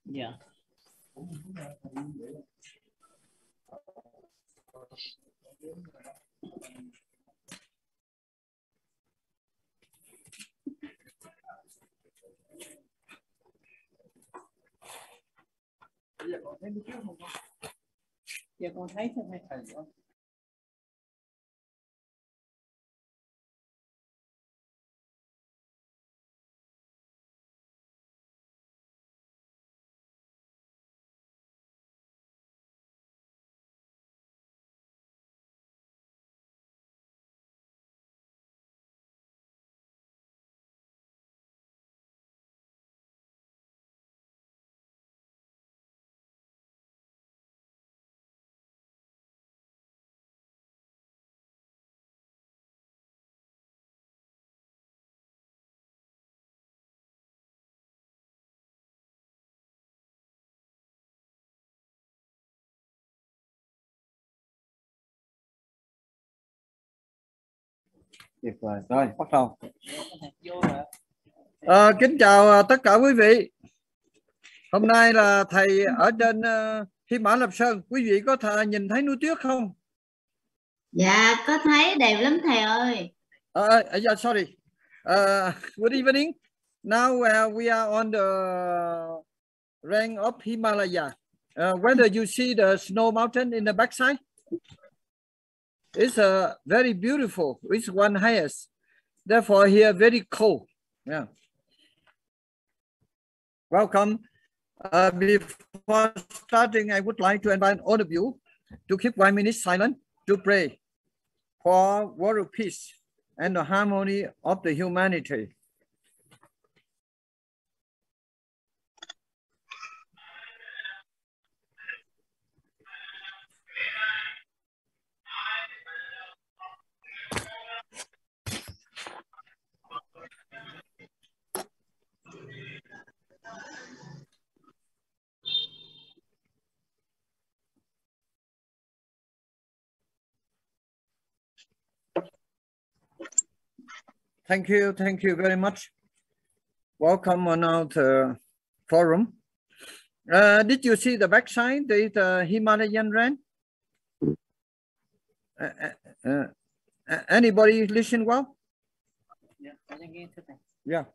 Dạ. Dạ con thấy thầy. Tuyệt vời. Rồi, bắt đầu. Kính chào tất cả quý vị. Hôm nay là thầy ở trên Hy Mã Lạp Sơn. Quý vị có thể nhìn thấy núi tuyết không? Dạ, có thấy, đẹp lắm thầy ơi. Sorry. Good evening. Now we are on the rank of Himalaya. Whether you see the snow mountain in the backside? It's very beautiful. It's one highest. Therefore, here very cold. Yeah. Welcome. Before starting, I would like to invite all of you to keep 1 minute silent to pray for world peace and the harmony of the humanity. Thank you very much. Welcome on our forum. Did you see the backside, the Himalayan range? Anybody listen well? Yeah.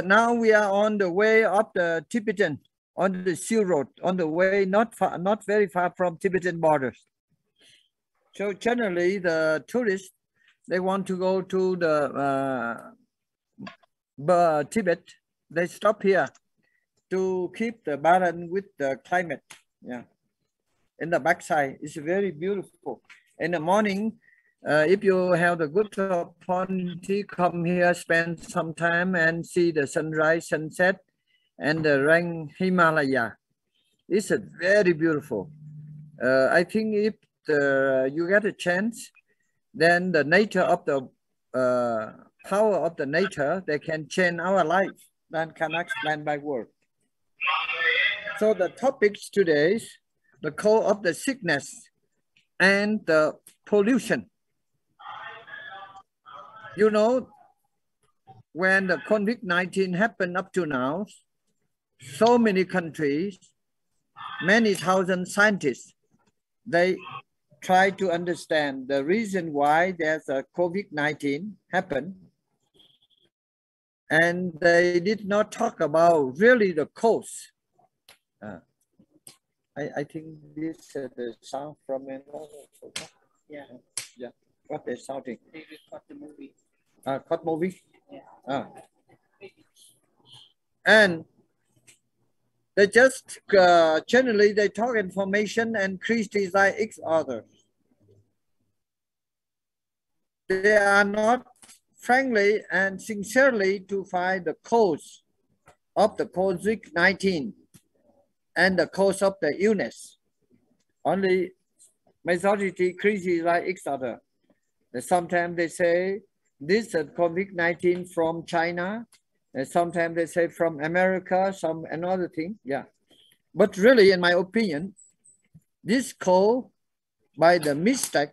Now we are on the way of the Tibetan, on the Sea Road, on the way not very far from Tibetan borders. So generally, the tourists, they want to go to the Tibet. They stop here to keep the balance with the climate. Yeah, in the backside, it's very beautiful. In the morning, if you have the good opportunity, come here, spend some time and see the sunrise, sunset, and the rank Himalaya. It's very beautiful. I think if you get a chance, then the nature of the power of the nature, they can change our life than can explain by word. So the topics today is the cause of the sickness and the pollution. You know, when the COVID-19 happened up to now, so many countries, many thousand scientists, they try to understand the reason why there's a COVID-19 happened. And they did not talk about really the cause. I think this is the sound from another. Yeah. What they're shouting? They record the movie. Cut movie? Yeah. And they just generally they talk information and criticize each other. They are not frankly and sincerely to find the cause of the COVID-19 and the cause of the illness. Only majority criticize each other. Sometimes they say this is COVID-19 from China, Sometimes they say from America, some another thing. Yeah. But really, in my opinion, this called by the mistake,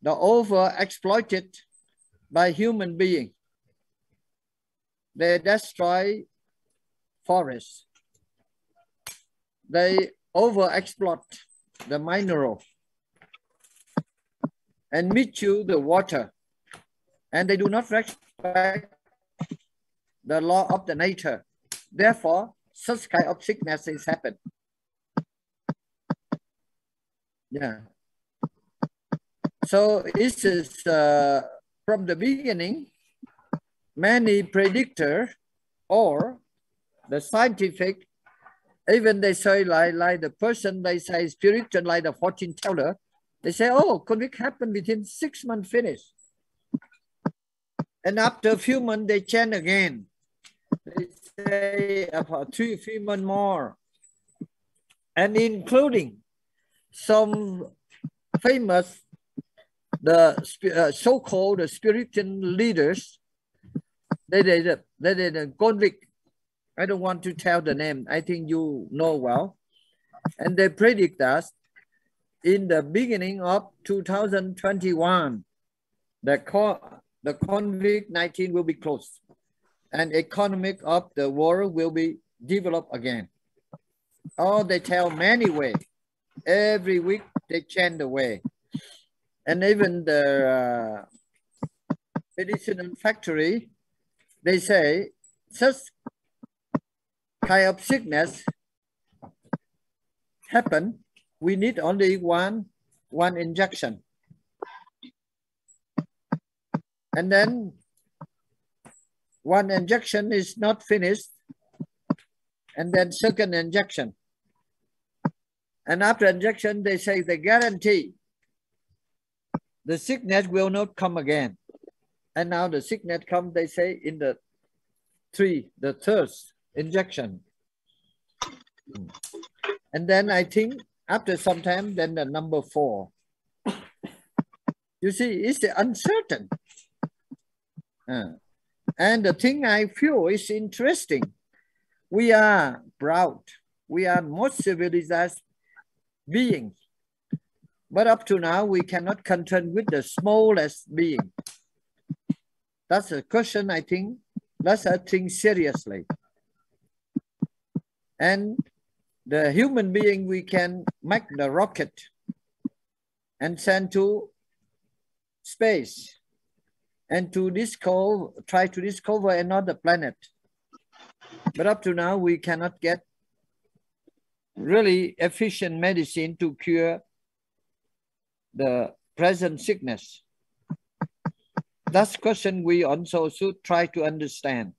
the over-exploited by human being. They destroy forests. They over-exploit the mineral and misuse the water. And they do not respect the law of the nature. Therefore, such kind of sicknesses happen. Yeah. So this is from the beginning, many predictors or the scientific, even they say like the person, they say spiritual, like the fortune teller, they say, oh, COVID happened within 6 months finish. And after a few months, they change again. They say about 3 months more. And including some famous, the so-called spiritual leaders, they did a convict. I don't want to tell the name. I think you know well. And they predict us in the beginning of 2021, the COVID-19 will be closed and economic of the world will be developed again. Oh, they tell many ways. Every week they change the way. And even the medicinal factory, they say such kind of sickness happen. We need only one injection. And then one injection is not finished. And then second injection. And after injection, they say they guarantee the sickness will not come again. And now the sickness comes, they say, in the third injection. And then I think after some time, then the number 4. You see, it's uncertain. And the thing I feel is interesting. We are proud. We are most civilized beings. But up to now, we cannot contend with the smallest being. That's a question I think, let's think seriously. And the human being, we can make the rocket and send to space and to try to discover another planet. But up to now, we cannot get really efficient medicine to cure the present sickness. That's a question we also should try to understand.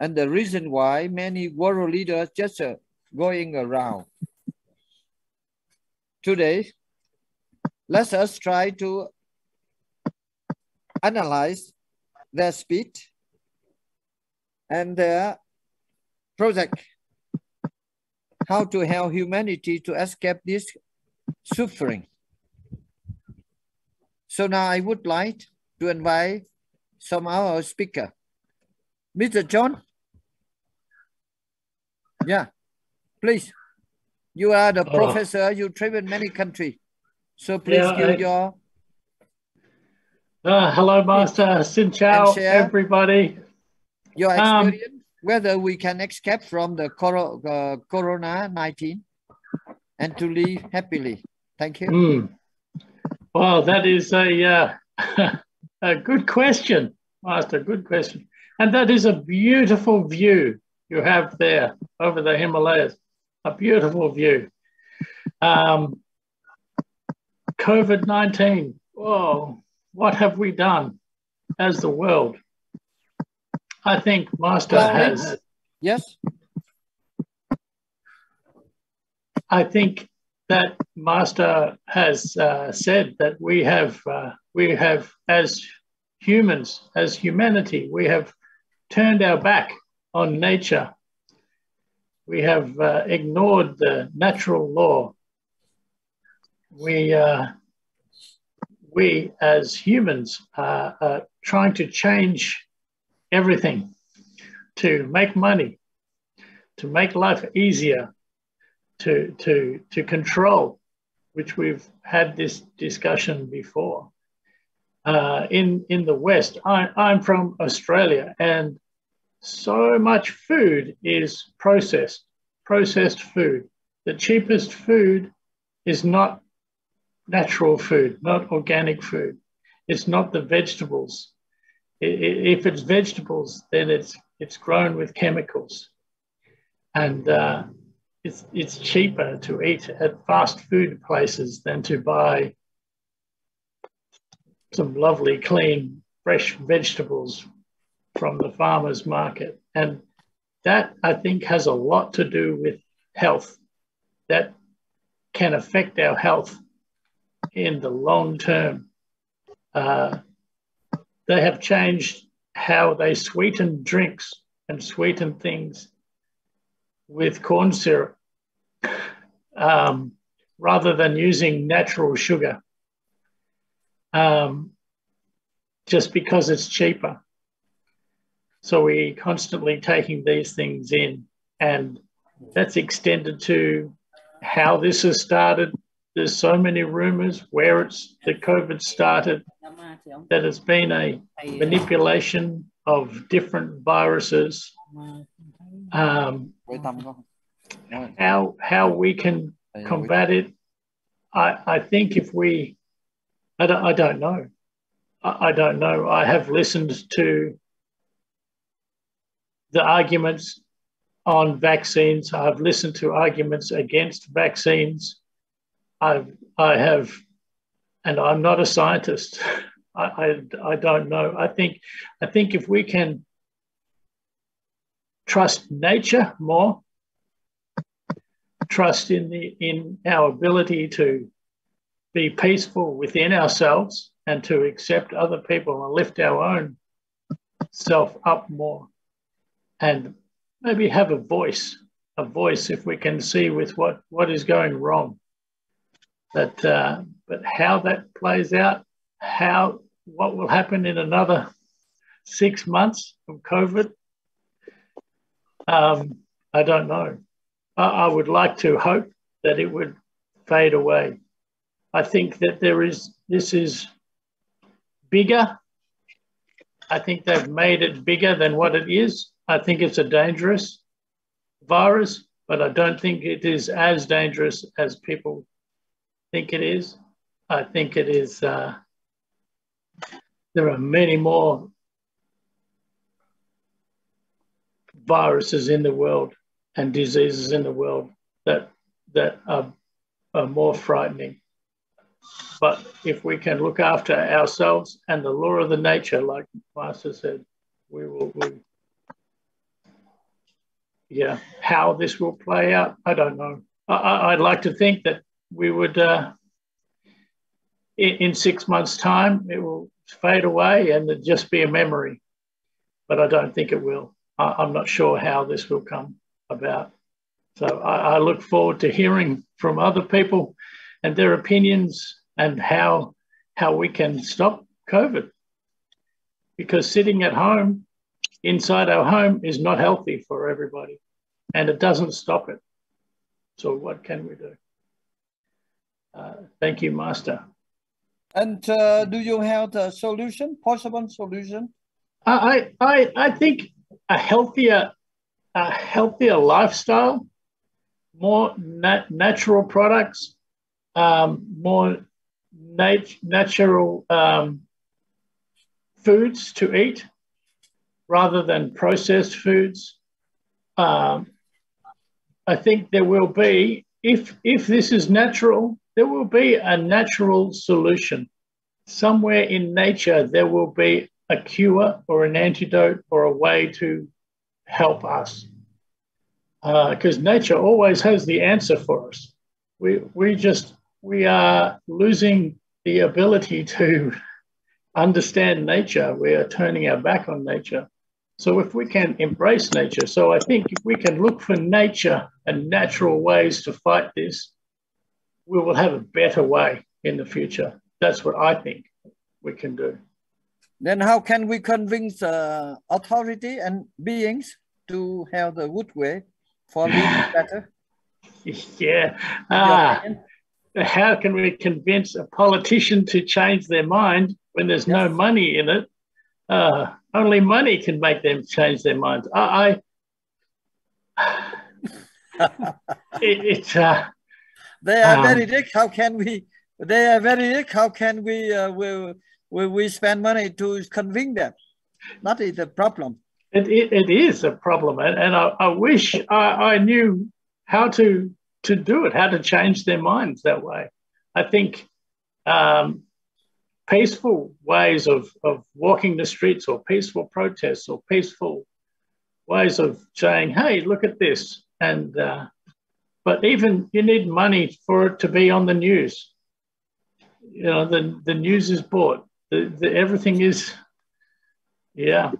And the reason why many world leaders just going around. Today, let us try to analyze their speech and their project, how to help humanity to escape this suffering. So now I would like to invite some of our speakers. Mr. John? Yeah, please. You are the professor, you travel in many countries. So please give your... hello, Master. Xin chào, everybody. Your experience, whether we can escape from the Corona-19 and to live happily. Thank you. Well, that is a good question, Master, good question. And that is a beautiful view you have there over the Himalayas, a beautiful view. COVID-19, whoa, what have we done as the world? I think Master has... Yes? I think that Master has said that we have as humans, as humanity, we have turned our back on nature. We have ignored the natural law. We as humans are trying to change everything to make money, to make life easier, to control, which we've had this discussion before. In the West, I'm from Australia, and so much food is processed food. The cheapest food is not natural food, not organic food. It's not the vegetables. If it's vegetables, then it's grown with chemicals, and it's cheaper to eat at fast food places than to buy some lovely, clean, fresh vegetables from the farmer's market. And that, I think, has a lot to do with health. That can affect our health in the long term. They have changed how they sweeten drinks and sweeten things with corn syrup rather than using natural sugar, just because it's cheaper. So we're constantly taking these things in, and that's extended to how this has started. There's so many rumors where the COVID started, that it's been a manipulation of different viruses. How we can combat it, I think if we, I don't know. I don't know. I have listened to the arguments on vaccines. I've listened to arguments against vaccines. I have, and I'm not a scientist. I don't know. I think if we can trust nature more, trust in our ability to be peaceful within ourselves and to accept other people and lift our own self up more, and maybe have a voice if we can see with what is going wrong. But how that plays out, what will happen in another 6 months from COVID, I don't know. I would like to hope that it would fade away. I think that this is bigger. I think they've made it bigger than what it is. I think it's a dangerous virus, but I don't think it is as dangerous as people think it is. I think it is, there are many more viruses in the world and diseases in the world that are more frightening. But if we can look after ourselves and the law of the nature, like Master said, we will. Yeah, how this will play out, I don't know. I'd like to think that we would, in 6 months' time, it will fade away and it'll just be a memory. But I don't think it will. I'm not sure how this will come about. So I look forward to hearing from other people and their opinions and how we can stop COVID. Because sitting at home, inside our home, is not healthy for everybody, and it doesn't stop it. So what can we do? Thank you, Master. And do you have the solution, possible solution? I think a healthier lifestyle, more natural products, more natural foods to eat rather than processed foods. I think there will be, if this is natural, there will be a natural solution. Somewhere in nature, there will be a cure or an antidote or a way to help us. Because nature always has the answer for us. We are losing the ability to understand nature. We are turning our back on nature. So if we can embrace nature, so I think if we can look for nature and natural ways to fight this, we will have a better way in the future. That's what I think we can do. Then how can we convince authority and beings to have the good way for living better? Yeah. Your opinion? How can we convince a politician to change their mind when there's no money in it? Only money can make them change their minds. They are very rich. How can we? They are very rich. How can we? We spend money to convince them? That is the problem. It is a problem, and I wish I knew how to do it, how to change their minds that way. I think peaceful ways of walking the streets, or peaceful protests, or peaceful ways of saying, "Hey, look at this," and but even you need money for it to be on the news. You know, the news is bought. Everything is, yeah.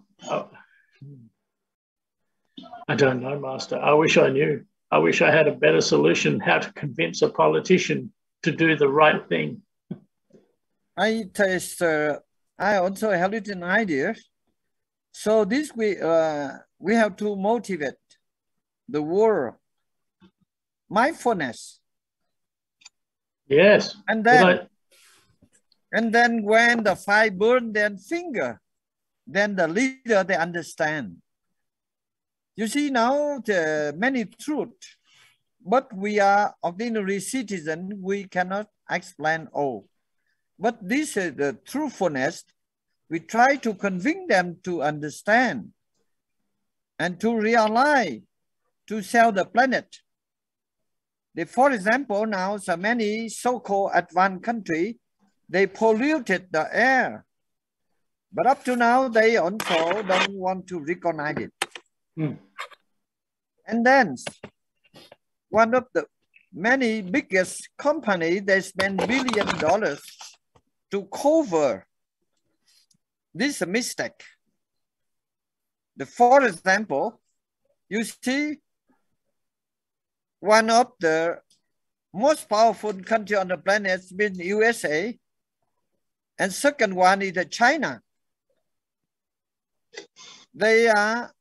I don't know, Master. I wish I knew. I wish I had a better solution how to convince a politician to do the right thing. I also had an idea. So this we have to motivate the world. Mindfulness. Yes. And then when the fire burn their finger, then the leader, they understand. You see now the many truth, but we are ordinary citizens, we cannot explain all. But this is the truthfulness. We try to convince them to understand and to realize, to sell the planet. For example, now so many so-called advanced countries, they polluted the air. But up to now, they also don't want to recognize it. And then one of the many biggest companies, they spend $billions to cover this mistake. For example, you see one of the most powerful country on the planet has been USA, and second one is China. They are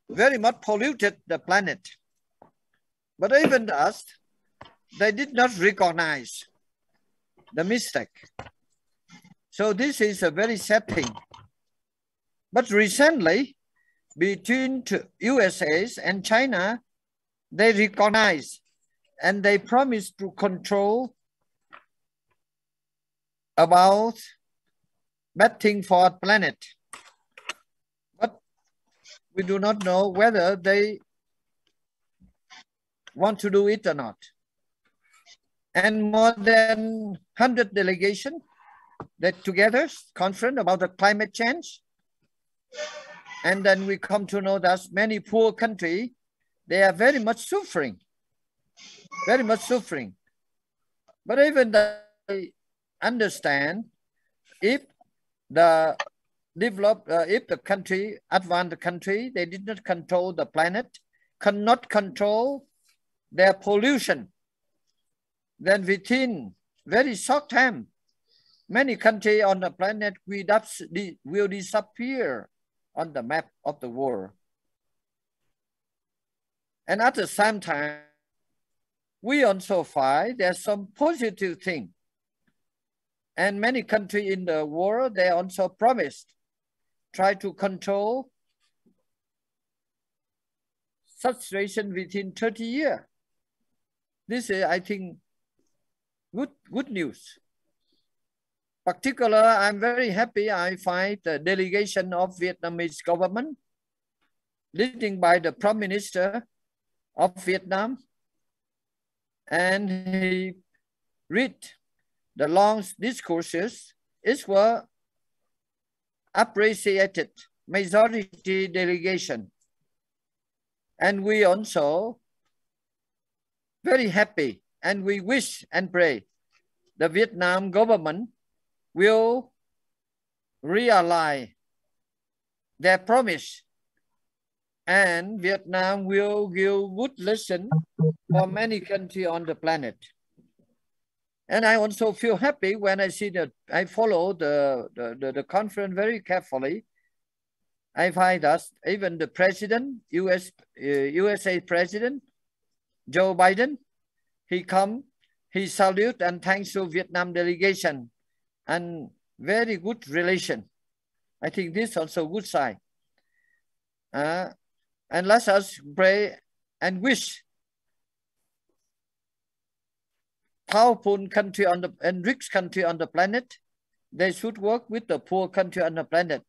very much polluted the planet, but even us, they did not recognize the mistake. So this is a very sad thing. But recently, between USA and China, they recognize and they promise to control about bad thing for the planet. But we do not know whether they want to do it or not. And more than 100 delegations that together conference about the climate change. And then we come to know that many poor countries, they are very much suffering. Very much suffering. But even they understand if the country, advanced country, they did not control the planet, cannot control their pollution, then within very short time, many countries on the planet will disappear on the map of the world. And at the same time, we also find there's some positive thing. And many countries in the world, they also promised, try to control situation within 30 years. This is, I think, good news. Particularly, I'm very happy I find the delegation of Vietnamese government, leading by the Prime Minister of Vietnam, and he read the long discourses. It was appreciated, majority delegation. And we also very happy, and we wish and pray the Vietnam government will realize their promise, and Vietnam will give good lesson for many countries on the planet. And I also feel happy when I see that I follow the conference very carefully. I find that even the president, USA President Joe Biden, he come, he salute and thanks to Vietnam delegation, and very good relation. I think this also good sign. And let us pray and wish powerful country on the and rich country on the planet, they should work with the poor country on the planet.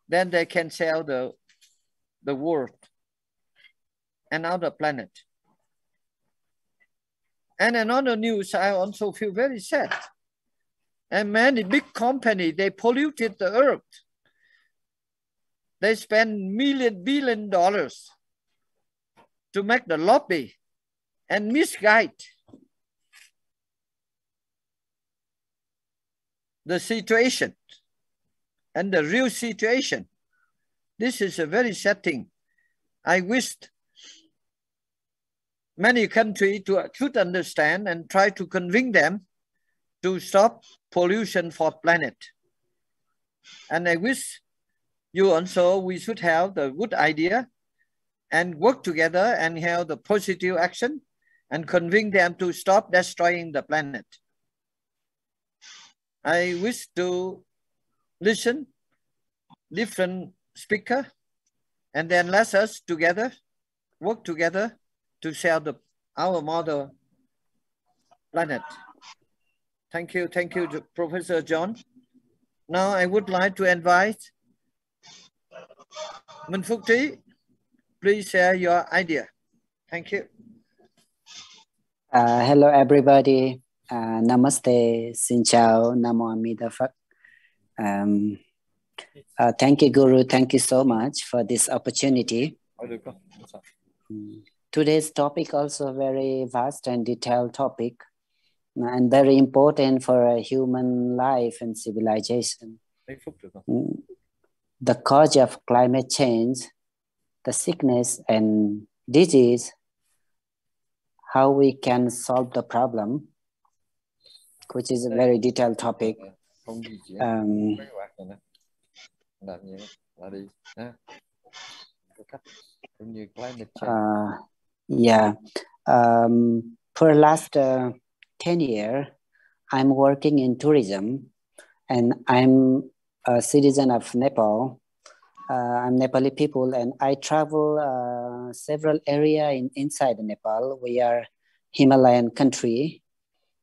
Then they can sell the world and other planet. And another news, I also feel very sad. And many big companies, they polluted the earth. They spend billion dollars to make the lobby and misguide the situation and the real situation. This is a very sad thing. I wished many countries should understand and try to convince them to stop pollution for planet. And I wish you also, we should have the good idea and work together and have the positive action and convince them to stop destroying the planet. I wish to listen different speaker and then let us together work together to save our mother planet. Thank you, Professor John. Now I would like to invite Minh Phúc Trí. Please share your idea. Thank you. Hello everybody. Namaste, xin chào, Namo Amida Phật. Thank you, Guru. Thank you so much for this opportunity. Today's topic also very vast and detailed topic and very important for a human life and civilization. The cause of climate change, the sickness and disease, how we can solve the problem, which is a very detailed topic. For last 10 years, I'm working in tourism and I'm a citizen of Nepal. I'm Nepali people and I travel several areas inside Nepal. We are Himalayan country.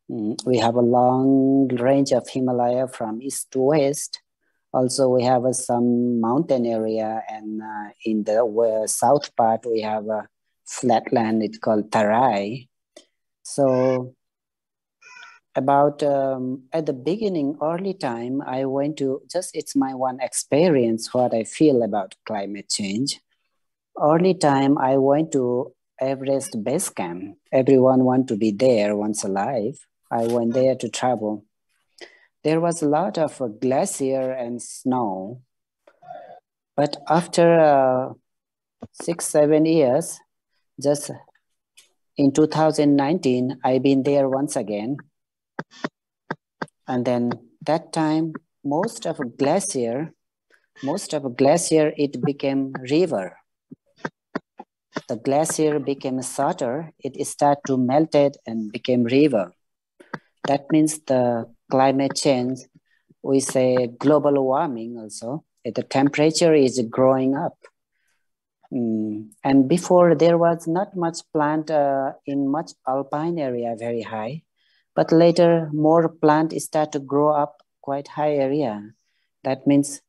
We have a long range of Himalaya from east to west. Also, we have some mountain area, and in the south part, we have a flat land. It's called Thay. So, about at the beginning, early time, I went to it's my one experience what I feel about climate change. Early time, I went to Everest base camp. Everyone want to be there once alive. I went there to travel. There was a lot of glacier and snow, but after 6-7 years, just in 2019, I've been there once again. And then that time, most of a glacier, it became river. The glacier became shorter, it started to melted and became river. That means the climate change, we say global warming also, the temperature is growing up. And before there was not much plant in much alpine area, very high. But later more plant start to grow up quite high area. That means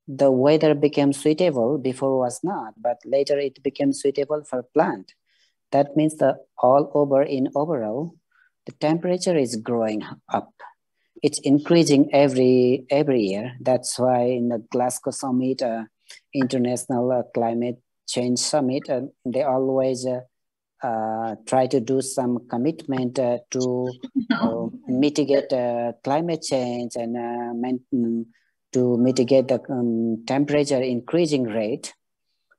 the weather became suitable, before was not, but later it became suitable for plant. That means the all over in overall, the temperature is growing up. It's increasing every year. That's why in the Glasgow Summit, International Climate Change Summit, they always try to do some commitment to mitigate climate change and to mitigate the temperature increasing rate.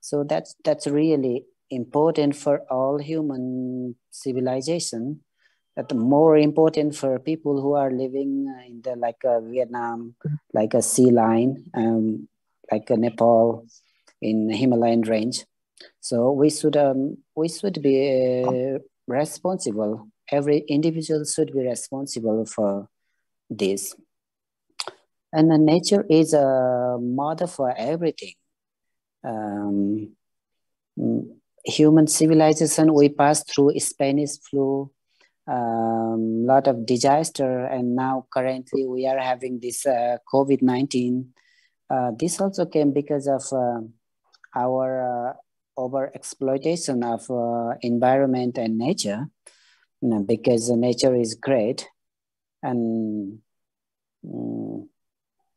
So that's really important for all human civilization. that more important for people who are living in the Vietnam, like a sea line, like a Nepal in Himalayan range. So we should be responsible. Every individual should be responsible for this. And the nature is a mother for everything. Human civilization, we passed through Spanish flu, lot of disaster, and now currently we are having this COVID-19. This also came because of our over exploitation of environment and nature, because nature is great, and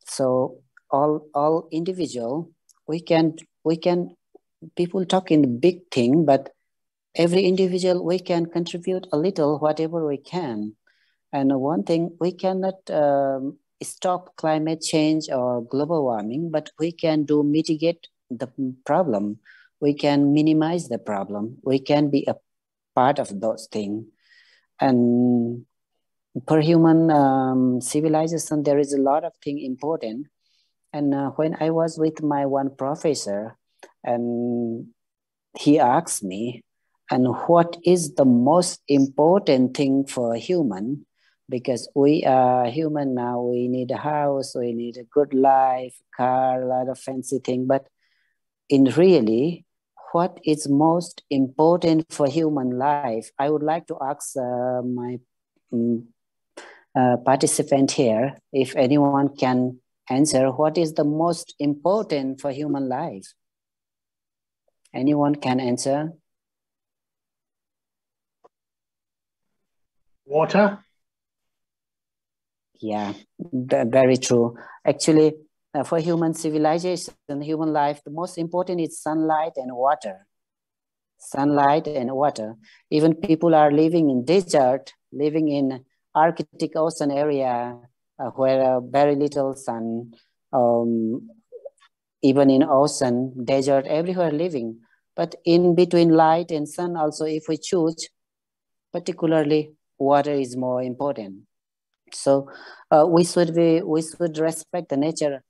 so all individual, we can people talk in big thing, but every individual we can contribute a little, whatever we can. And one thing, we cannot stop climate change or global warming, but we can mitigate the problem. We can minimize the problem. We can be a part of those things. And per human civilization, there is a lot of things important. And when I was with my one professor, and he asked me, and what is the most important thing for a human? Because we are human now, we need a house, we need a good life, car, a lot of fancy thing. But in really, what is most important for human life? I would like to ask my participant here, if anyone can answer, what is the most important for human life? Anyone can answer? Water. Yeah, very true. Actually, for human civilization, human life, the most important is sunlight and water. Sunlight and water. Even people are living in desert, living in Arctic Ocean area where very little sun, even in ocean, desert, everywhere living. But in between light and sun also, if we choose, particularly water is more important. So we should respect the nature.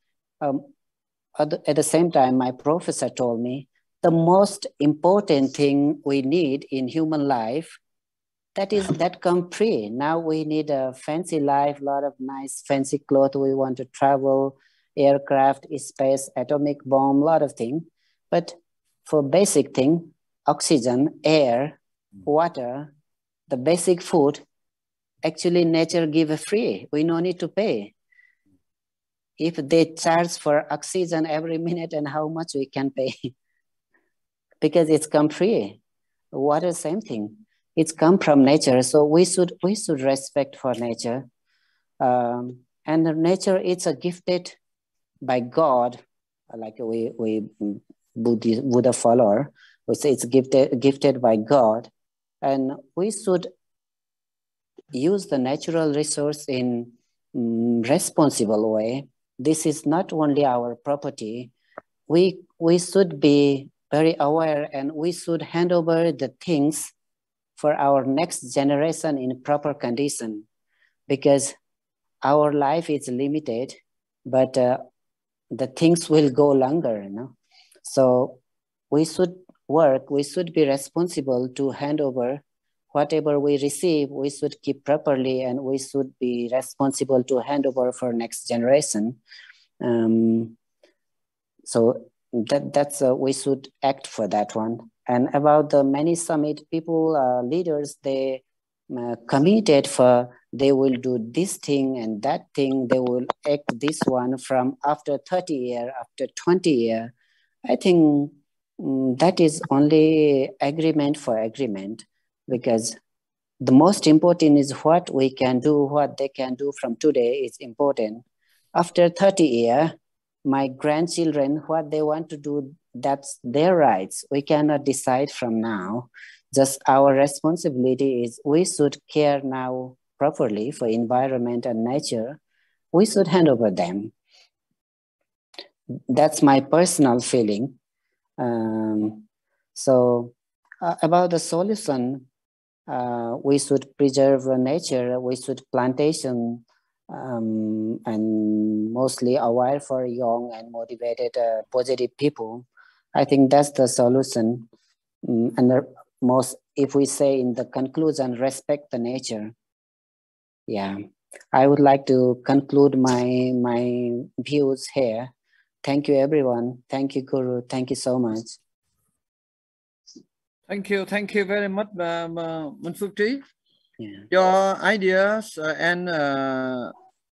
At the same time, my professor told me the most important thing we need in human life, that come free. Now we need a fancy life, a lot of nice fancy clothes. We want to travel, aircraft, space, atomic bomb, a lot of things. But for basic thing, oxygen, air, water, the basic food, actually nature give free. We no need to pay. If they charge for oxygen every minute, and how much we can pay? Because it's come free. Water, same thing. It's come from nature. So we should respect for nature. And nature, it's a gifted by God, like we Buddha follower, we say it's gifted by God. And we should use the natural resource in responsible way. This is not only our property. We should be very aware, and we should hand over the things for our next generation in proper condition, because our life is limited, but the things will go longer, you know? So we should work, we should be responsible to hand over whatever we receive. We should keep properly, and we should be responsible to hand over for next generation. So that's we should act for that one. And about the many summit people, leaders, they committed for, they will do this thing and that thing, they will act this one from after 30 years, after 20 years. I think that is only agreement for agreement, because the most important is what we can do, what they can do from today is important. After 30 years, my grandchildren, what they want to do, that's their rights. We cannot decide from now. Just our responsibility is we should care now properly for environment and nature. We should hand over them. That's my personal feeling. So about the solution, we should preserve nature, we should plantation, and mostly aware for young and motivated, positive people. I think that's the solution. And the most, if we say in the conclusion, respect the nature. Yeah, I would like to conclude my views here. Thank you, everyone. Thank you, Guru. Thank you so much. Thank you very much, Manfutri. Yeah. Your ideas and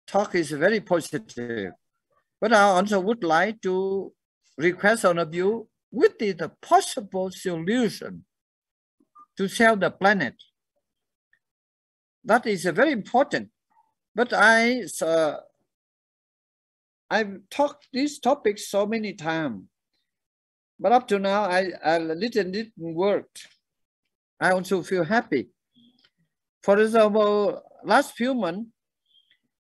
talk is very positive. But I also would like to request one of you, what is the possible solution to save the planet? That is very important. But I've talked these topics so many times. But up to now, I didn't work. I also feel happy. For example, last few months,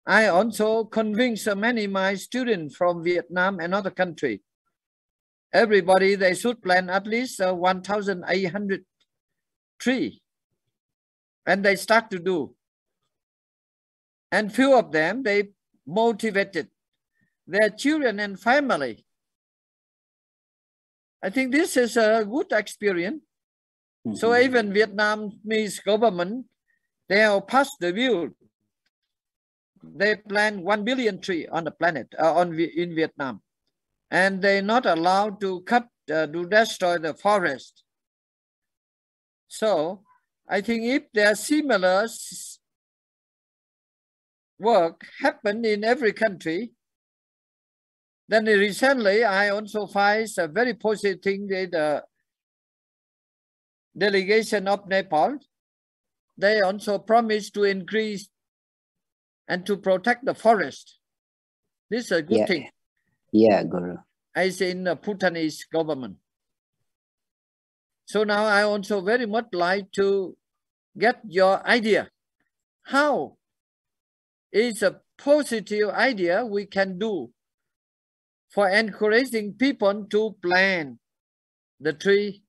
I also convinced many of my students from Vietnam and other countries. Everybody, they should plant at least 1,800 trees. And they start to do. And few of them, they motivated their children and family. I think this is a good experience. Mm-hmm. So even Vietnamese government, they have passed the bill. They plant 1 billion trees on the planet, in Vietnam. And they're not allowed to cut, to destroy the forest. So I think if there are similar work happen in every country, then recently I also find a very positive thing that the delegation of Nepal, they also promised to increase and to protect the forest. This is a good thing. Yeah, Guru. As in the Bhutanese government. So now I also very much like to get your idea. How is a positive idea we can do for encouraging people to plant the tree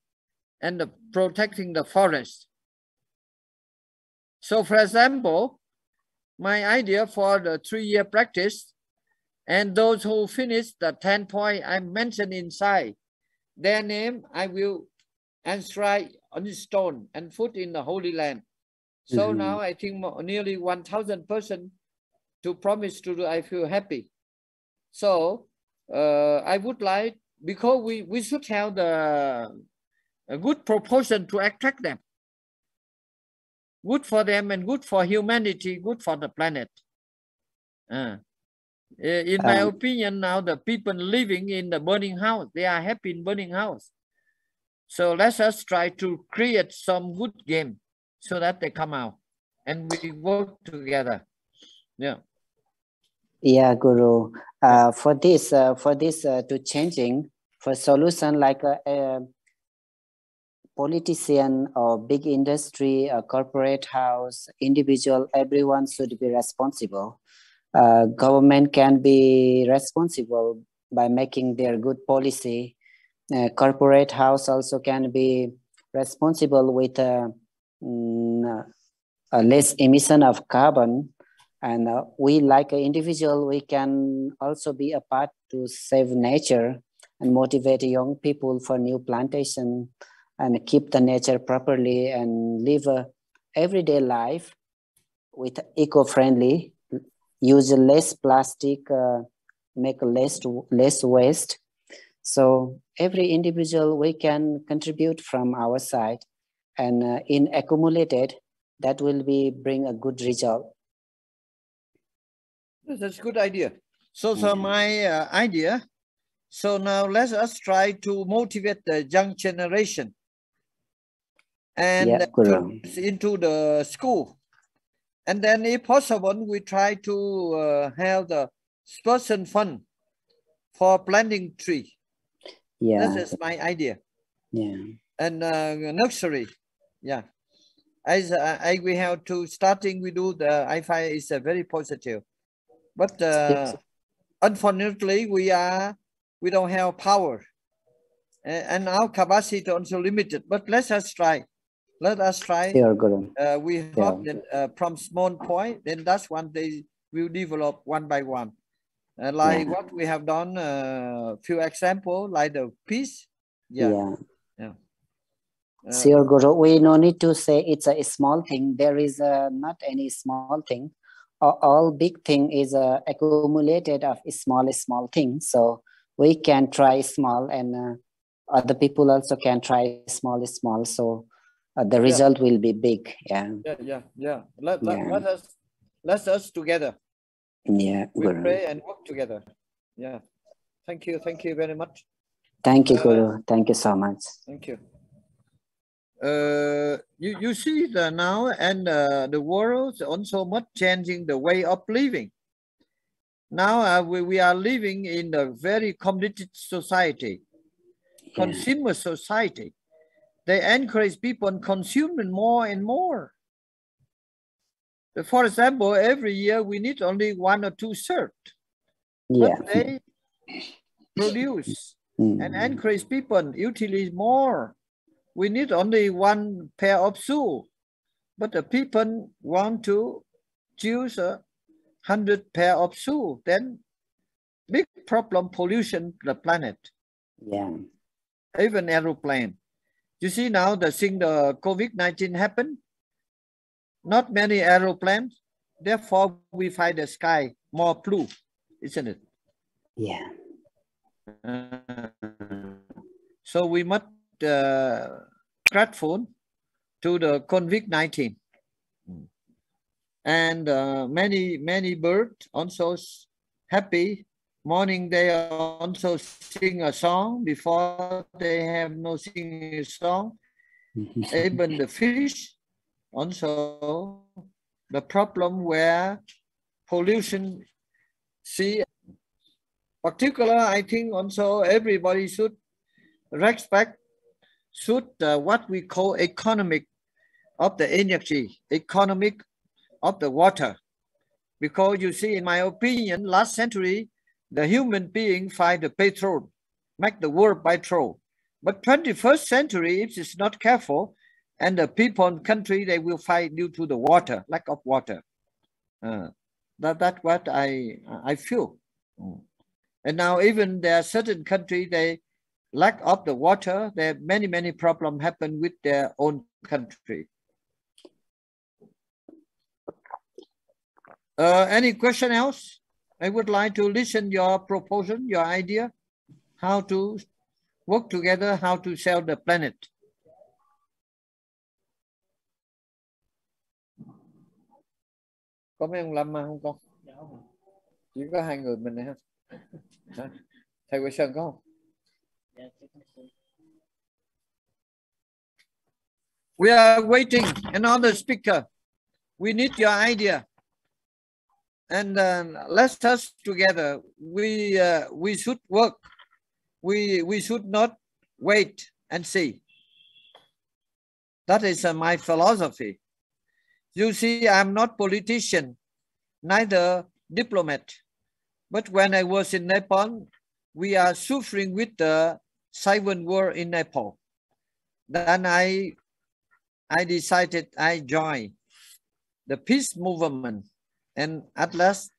and protecting the forest? So for example, my idea for the 3-year practice, and those who finish the 10 points I mentioned inside, their name I will inscribe on the stone and put in the Holy Land. So now I think nearly 1,000 persons to promise to do, I feel happy. So I would like, because we should have a good proportion to attract them. Good for them and good for humanity, good for the planet. In my opinion, now the people living in the burning house, they are happy in burning house. So let us try to create some good game so that they come out and we work together. Yeah. Yeah, Guru. For this to changing, for solution like a politician or big industry, a corporate house, individual, everyone should be responsible. Government can be responsible by making their good policy. Corporate house also can be responsible with a less emission of carbon. And we, like an individual, we can also be a part to save nature and motivate young people for new plantation and keep the nature properly and live a everyday life with eco-friendly, use less plastic, make less waste. So every individual, we can contribute from our side, and in accumulated, that will bring a good result. That's a good idea. So my idea, so now let us try to motivate the young generation and into the school. And then if possible, we try to have the person fund for planting tree. Yeah. That is my idea. Yeah. And nursery. Yeah. As we have to starting, we do the I find is very positive. But unfortunately, we don't have power, and our capacity also limited. But let us try Let us try. Sure, Guru. We hope that from small point, then that's one they will develop one by one. Like what we have done, few examples, like the peace. Yeah. Sure, Guru. We no need to say it's a small thing. There is not any small thing. All big thing is accumulated of small things. So we can try small, and other people also can try small. So the result will be big. Let us together. Yeah, we Guru. pray and work together. Yeah. Thank you very much. Thank you, Guru. Thank you so much. Thank you. You see now, and the world also much changing the way of living. Now we are living in a very competitive society, consumer society. They encourage people consuming more and more. For example, every year we need only 1 or 2 shirts, but they produce and encourage people utilize more. We need only 1 pair of shoes, but the people want to choose 100 pair of shoes. Then big problem, pollution, the planet. Even aeroplane. You see now the COVID-19 happened. Not many aeroplanes. Therefore, we find the sky more blue, isn't it? Yeah. So we must grateful to the COVID-19, and many birds also happy. Morning they also sing a song. Before they have no singing a song. Even the fish also the problem where pollution. See, particular I think also everybody should respect what we call economic of the energy, economic of the water. Because you see, in my opinion, last century, the human being find the petrol, make the world petrol. But 21st century, if it's not careful, and the people in country, they will fight due to the water, lack of water. That's what I feel. And now even there are certain countries, they lack of the water, there are many problems happen with their own country. Any question else? I would like to listen your proposal, your idea, how to work together, how to save the planet. Có mấy ông Lâm không con? Chỉ có 2 người mình này ha. Thầy Huyen có không? We are waiting another speaker. We need your idea. And let's us together. We should work. We should not wait and see. That is my philosophy. You see, I'm not politician, neither diplomat. But when I was in Nepal, we are suffering with the civil war in Nepal. Then I decided I joined the peace movement, and at last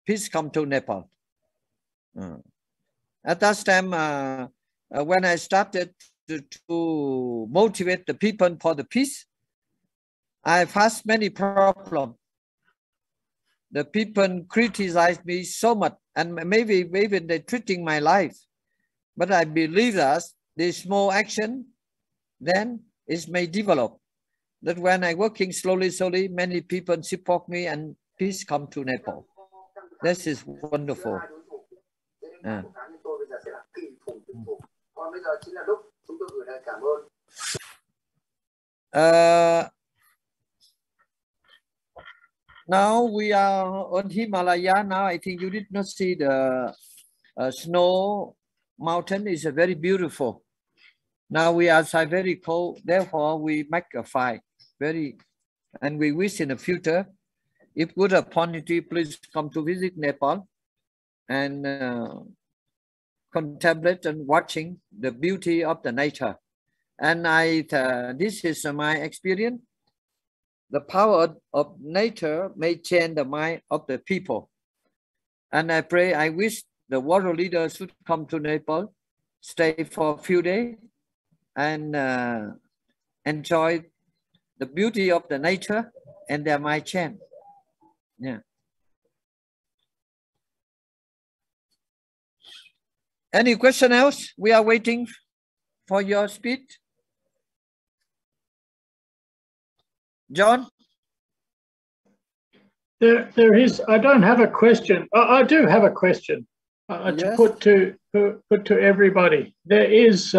peace come to Nepal. At that time, when I started to motivate the people for the peace, I faced many problems. The people criticized me so much, and maybe they're treating my life. But I believe that the small action, then it may develop. That when I working slowly, many people support me and peace come to Nepal. This is wonderful. Now we are on Himalaya. Now I think you did not see the snow mountain. Is very beautiful. Now we are outside, very cold. Therefore, we make a fire. And we wish in the future, if good opportunity, please come to visit Nepal and contemplate and watching the beauty of the nature. And this is my experience. The power of nature may change the mind of the people. And I pray, I wish the world leaders should come to Nepal, stay for a few days, and enjoy the beauty of the nature, and their mind change. Yeah. Any question else? We are waiting for your speech. John? There is, I don't have a question. I do have a question Yes. to put to everybody. There is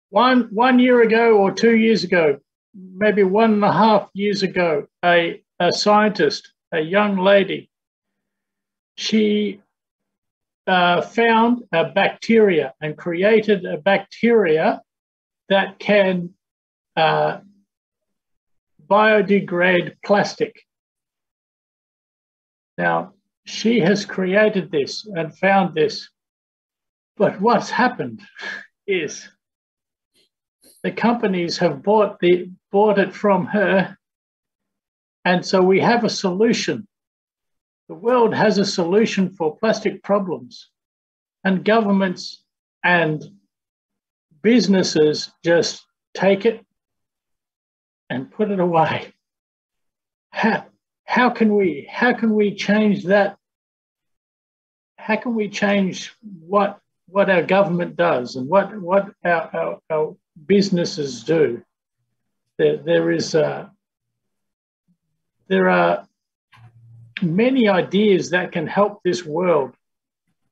one year ago or 2 years ago, maybe 1.5 years ago, a scientist, a young lady, she found a bacteria and created a bacteria that can biodegrade plastic. Now, she has created this and found this, but what's happened is the companies have bought it from her, and so we have a solution. The world has a solution for plastic problems, and governments and businesses just take it and put it away. How can we change that? How can we change what our government does and what our businesses do? There are many ideas that can help this world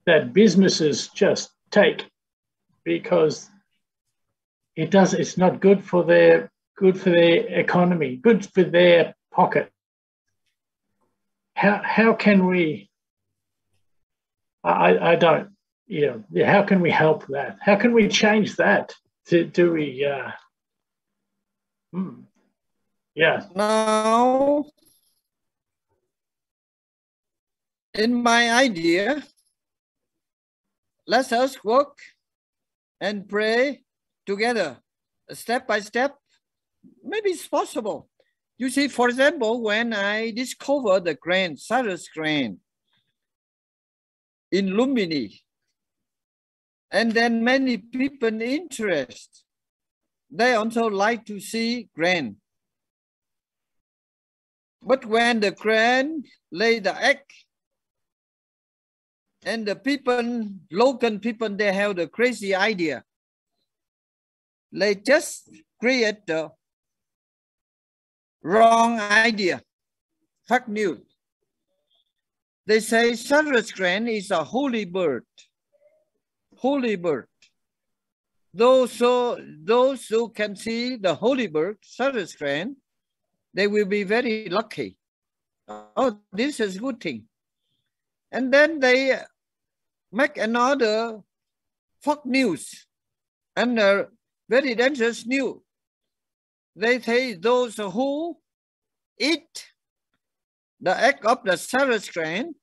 that businesses just take because it's not good for their economy, good for their pocket. How can we? I don't. How can we help that? How can we change that? Do we? Yeah. Now, in my idea, let us work and pray together, step by step. Maybe it's possible. You see, for example, when I discovered the grain, Cyrus grain in Lumini, and then many people interested, they also like to see grain. But when the grain lay the egg, and the people, local people, they have the crazy idea. They just create the wrong idea, fake news. They say Cyrus grain is a holy bird. Holy bird. Those who can see the holy bird, Cyrus grain, they will be very lucky. Oh, this is a good thing. And then they make another fake news and very dangerous news. They say those who eat the egg of the Cyrus grain,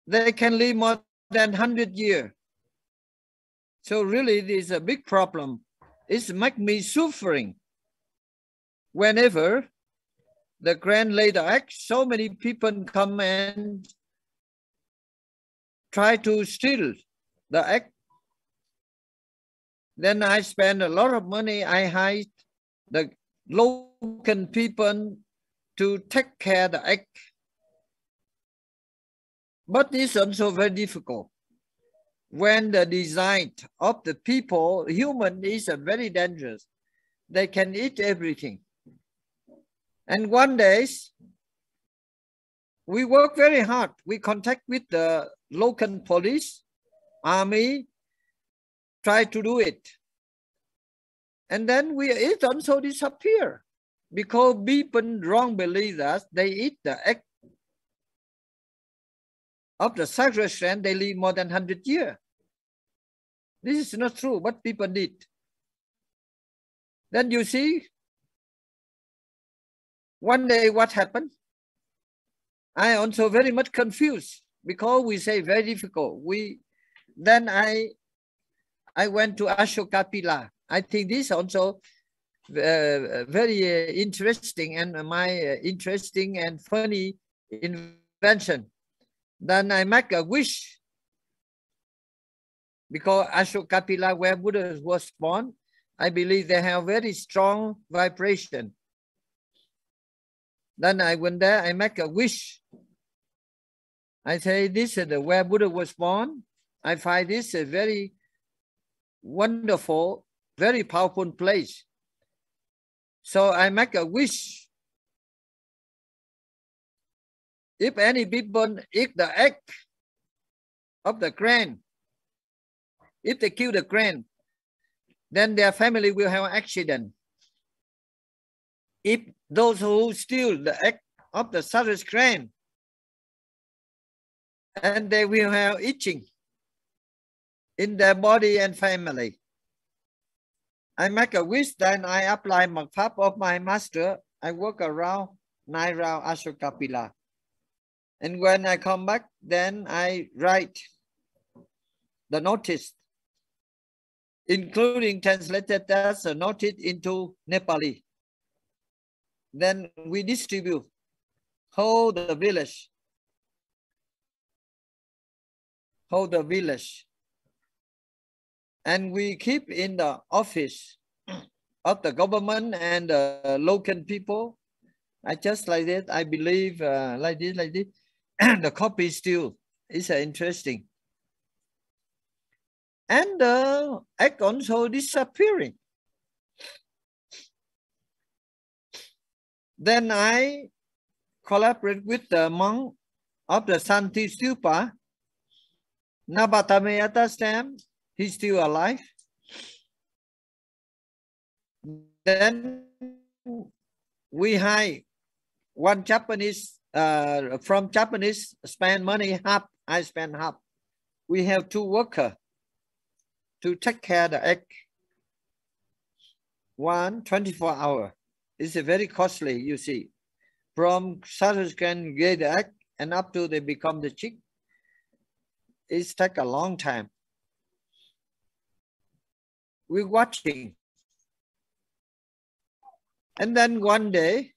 they can live more than 100 years. So really, this is a big problem. It's make me suffering. Whenever the grain lay the egg, so many people come and try to steal the egg. Then I spend a lot of money. I hire the local people to take care of the egg. But it's also very difficult. When the design of the people, human is very dangerous. They can eat everything. And one day, we work very hard. We contact with the local police, army, try to do it. And then it also disappear because people wrong believe that they eat the egg of the Cyrus grain, they live more than 100 years. This is not true, what people did. Then you see, one day what happened? I also very much confused because we say very difficult. Then I I went to Ashokapila. I think this also very interesting and my interesting and funny invention. Then I make a wish, because Ashokapila, where Buddha was born, I believe they have very strong vibration. Then I went there, I make a wish. I say, this is where Buddha was born. I find this a very wonderful, very powerful place. So I make a wish. If any people eat the egg of the crane, if they kill the crane, then their family will have an accident. If those who steal the egg of the sarus crane, and they will have itching in their body and family. I make a wish, then I apply Magpap of my master. I walk around 9 rounds Ashokapila. And when I come back, then I write the notice, including translated as a notice into Nepali. Then we distribute whole the village. And we keep in the office of the government and the local people. I just like that. I believe like this. The copy still is interesting. And the egg also disappearing. Then I collaborate with the monk of the Santi Stupa. Nabatame at that time, he's still alive. Then we hire one Japanese, from Japanese, spend money half, I spend half. We have 2 workers to take care of the egg. 1 24 hours. It's very costly, you see. From sarus can get the egg and up to they become the chick. It's take a long time. We're watching. And then one day,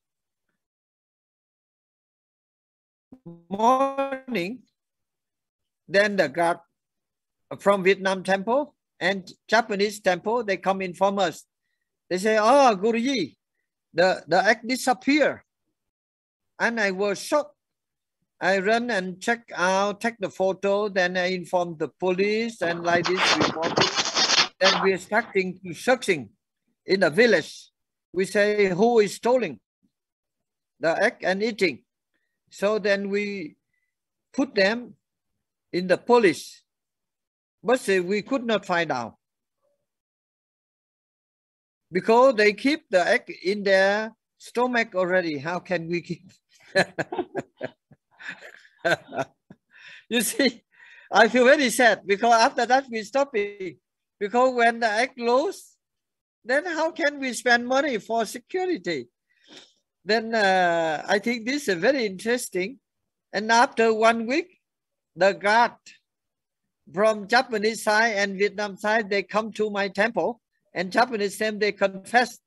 morning, then the guard from Vietnam temple and Japanese temple, they come inform us. They say, oh, Guruji, the egg disappeared. And I was shocked. I run and check out, take the photo, then I inform the police and like this report. Then we're starting to searching in the village. We say, who is stealing the egg and eating? So then we put them in the police. But we could not find out. Because they keep the egg in their stomach already. How can we keep? You see, I feel very sad because after that we stop it. Because when the egg lost, then how can we spend money for security? Then I think this is very interesting. And after 1 week, the guard from Japanese side and Vietnam side, they come to my temple, and Japanese time they confess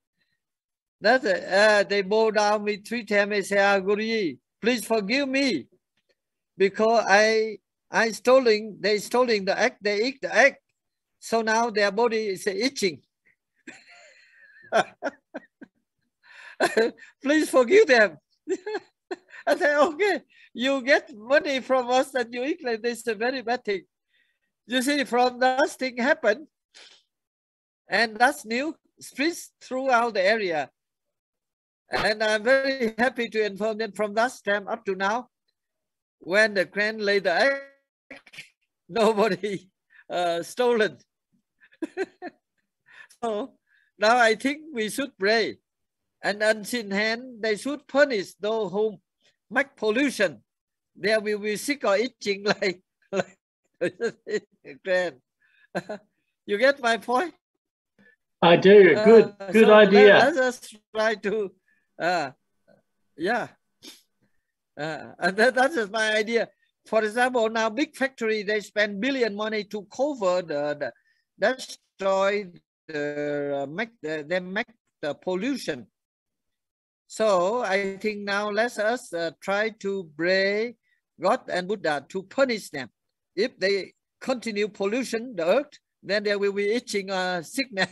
that they bow down me 3 times and say, Guruji, please forgive me because they stealing the egg, they eat the egg. So now their body is itching. Please forgive them. I said, okay, you get money from us and you eat like this, is a very bad thing. You see, from that thing happened, and that's new, spreads throughout the area. And I'm very happy to inform them from that time up to now, when the crane laid the egg, nobody stolen. So now I think we should pray. And unseen hand, they should punish those who make pollution. There will be sick or itching like crane. You get my point? I do. Good so idea. Let us try to, yeah. And that is my idea. For example, now big factory, they spend billion money to cover destroy they make the pollution. So I think now let us try to pray God and Buddha to punish them. If they continue pollution the earth, then there will be itching sickness.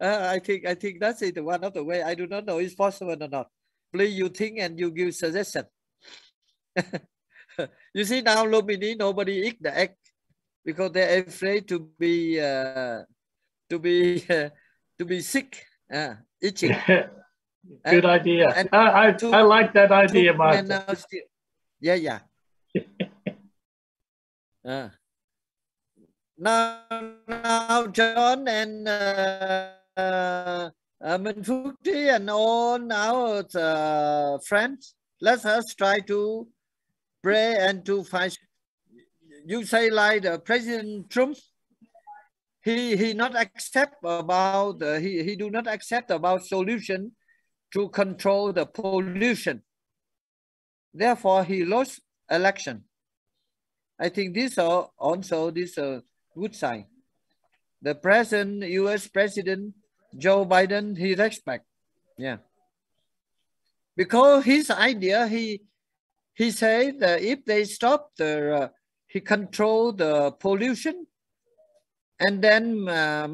I think that's it. One of the way. I do not know it's possible or not. Please, you think and you give suggestion. You see now, Lumini, nobody eat the egg because they're afraid to be sick, itching. Good idea. I like that idea, Master. Yeah. Now John and Manfuti and all our friends, let us try to pray and to find. You say like President Trump, he not accept about he do not accept about solution to control the pollution. Therefore, he lost election. I think this also this good sign. The present U.S. President Joe Biden, he respect, yeah, because his idea he said that if they stop he control the pollution, and then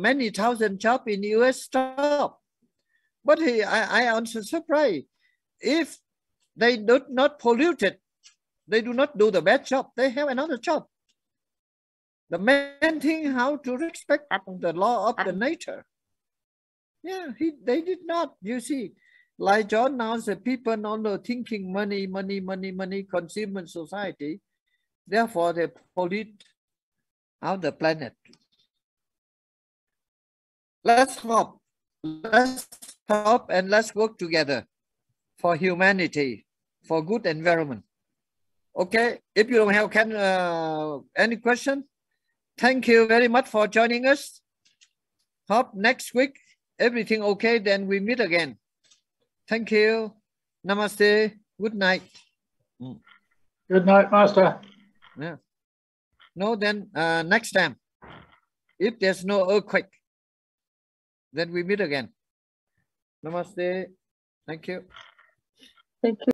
many thousand jobs in the U.S. stop. But I also surprised if they do not pollute it. They do not do the bad job. They have another job. The main thing how to respect the law of the nature. Yeah, they did not. You see, like John now, the people not thinking money, consumer society. Therefore, they pollute out the planet. Let's hope and let's work together for humanity, for good environment. Okay, if you don't have any question, thank you very much for joining us. Hope next week everything okay, then we meet again. Thank you. Namaste. Good night. Good night, Master. Yeah. No, then next time, if there's no earthquake, then we meet again. Namaste. Thank you. Thank you.